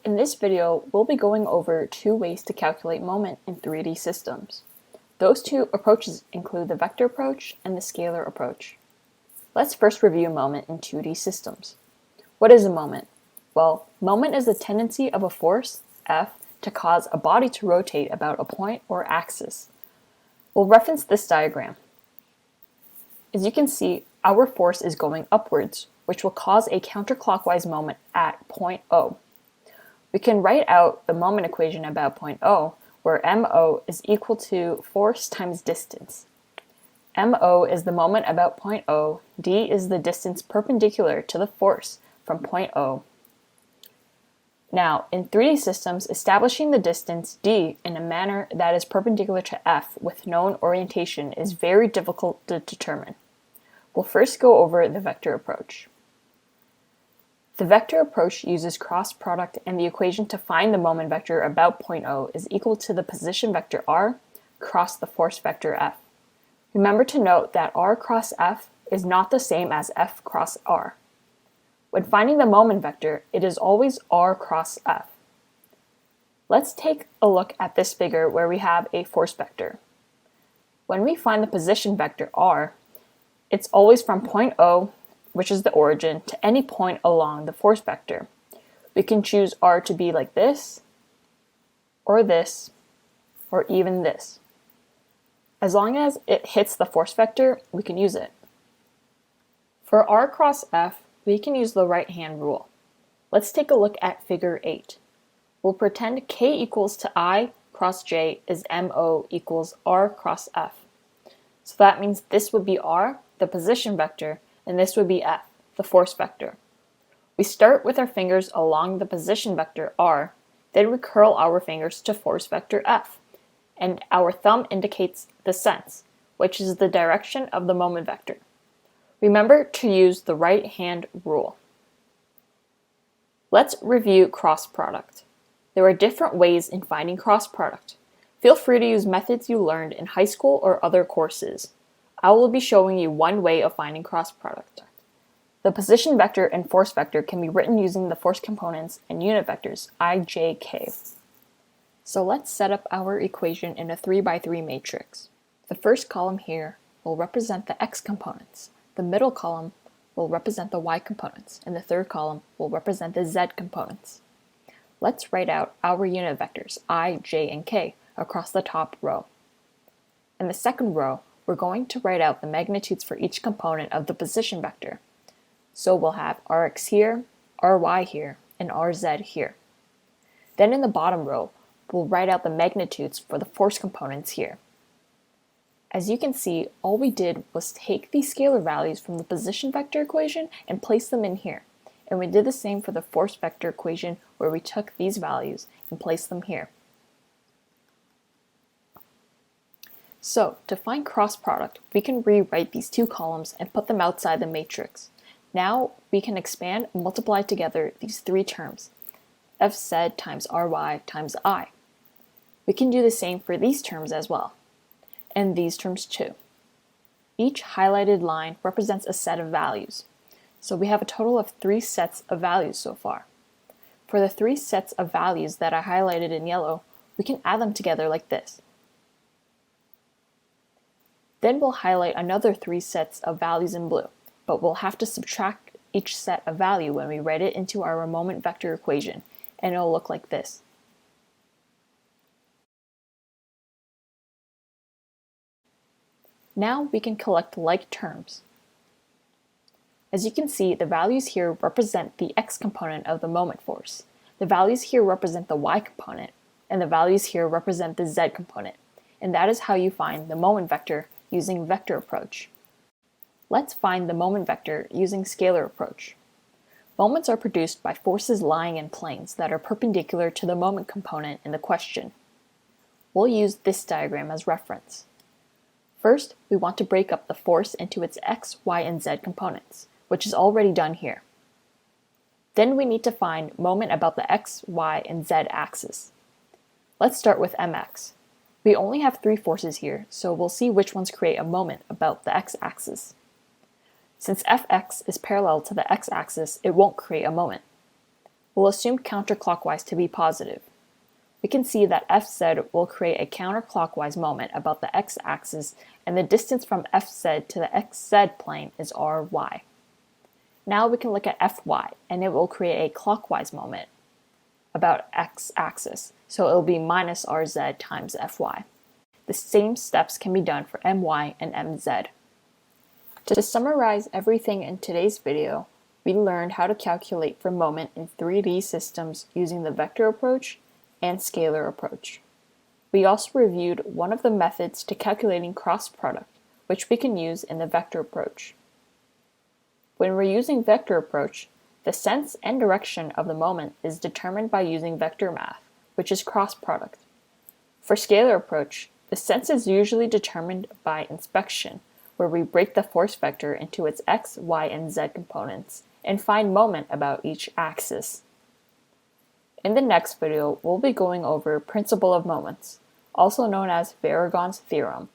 In this video, we'll be going over two ways to calculate moment in 3D systems. Those two approaches include the vector approach and the scalar approach. Let's first review moment in 2D systems. What is a moment? Well, moment is the tendency of a force, F, to cause a body to rotate about a point or axis. We'll reference this diagram. As you can see, our force is going upwards, which will cause a counterclockwise moment at point O. We can write out the moment equation about point O, where MO is equal to force times distance. MO is the moment about point O, D is the distance perpendicular to the force from point O. Now, in 3D systems, establishing the distance D in a manner that is perpendicular to F with known orientation is very difficult to determine. We'll first go over the vector approach. The vector approach uses cross product, and the equation to find the moment vector about point O is equal to the position vector r cross the force vector F. Remember to note that r cross F is not the same as F cross r. When finding the moment vector, it is always r cross F. Let's take a look at this figure where we have a force vector. When we find the position vector r, it's always from point O, which is the origin, to any point along the force vector. We can choose r to be like this, or even this. As long as it hits the force vector, we can use it. For r cross F, we can use the right-hand rule. Let's take a look at figure 8. We'll pretend k equals to I cross j is MO equals r cross F. So that means this would be r, the position vector, and this would be F, the force vector. We start with our fingers along the position vector r, then we curl our fingers to force vector F, and our thumb indicates the sense, which is the direction of the moment vector. Remember to use the right-hand rule. Let's review cross product. There are different ways in finding cross product. Feel free to use methods you learned in high school or other courses. I will be showing you one way of finding cross product. The position vector and force vector can be written using the force components and unit vectors I, j, k. So let's set up our equation in a 3x3 matrix. The first column here will represent the x components. The middle column will represent the y components, and the third column will represent the z components. Let's write out our unit vectors I, j, and k across the top row. In the second row, we're going to write out the magnitudes for each component of the position vector. So we'll have Rx here, Ry here, and Rz here. Then in the bottom row, we'll write out the magnitudes for the force components here. As you can see, all we did was take these scalar values from the position vector equation and place them in here. And we did the same for the force vector equation, where we took these values and placed them here. So, to find cross product, we can rewrite these two columns and put them outside the matrix. Now we can expand and multiply together these three terms, Fz times Ry times I. We can do the same for these terms as well, and these terms too. Each highlighted line represents a set of values. So we have a total of 3 sets of values so far. For the 3 sets of values that I highlighted in yellow, we can add them together like this. Then we'll highlight another 3 sets of values in blue, but we'll have to subtract each set of value when we write it into our moment vector equation, and it'll look like this. Now we can collect like terms. As you can see, the values here represent the x component of the moment force. The values here represent the y component, and the values here represent the z component. And that is how you find the moment vector using vector approach. Let's find the moment vector using scalar approach. Moments are produced by forces lying in planes that are perpendicular to the moment component in the question. We'll use this diagram as reference. First, we want to break up the force into its x, y, and z components, which is already done here. Then we need to find moment about the x, y, and z axis. Let's start with mx. We only have 3 forces here, so we'll see which ones create a moment about the x-axis. Since Fx is parallel to the x-axis, it won't create a moment. We'll assume counterclockwise to be positive. We can see that Fz will create a counterclockwise moment about the x-axis, and the distance from Fz to the xz plane is ry. Now we can look at Fy, and it will create a clockwise moment about x-axis, so it will be minus rz times Fy. The same steps can be done for my and mz. To summarize everything in today's video, we learned how to calculate for moment in 3D systems using the vector approach and scalar approach. We also reviewed one of the methods to calculating cross product, which we can use in the vector approach. When we're using vector approach, the sense and direction of the moment is determined by using vector math, which is cross product. For scalar approach, the sense is usually determined by inspection, where we break the force vector into its x, y, and z components and find moment about each axis. In the next video, we'll be going over principle of moments, also known as Aragon's theorem.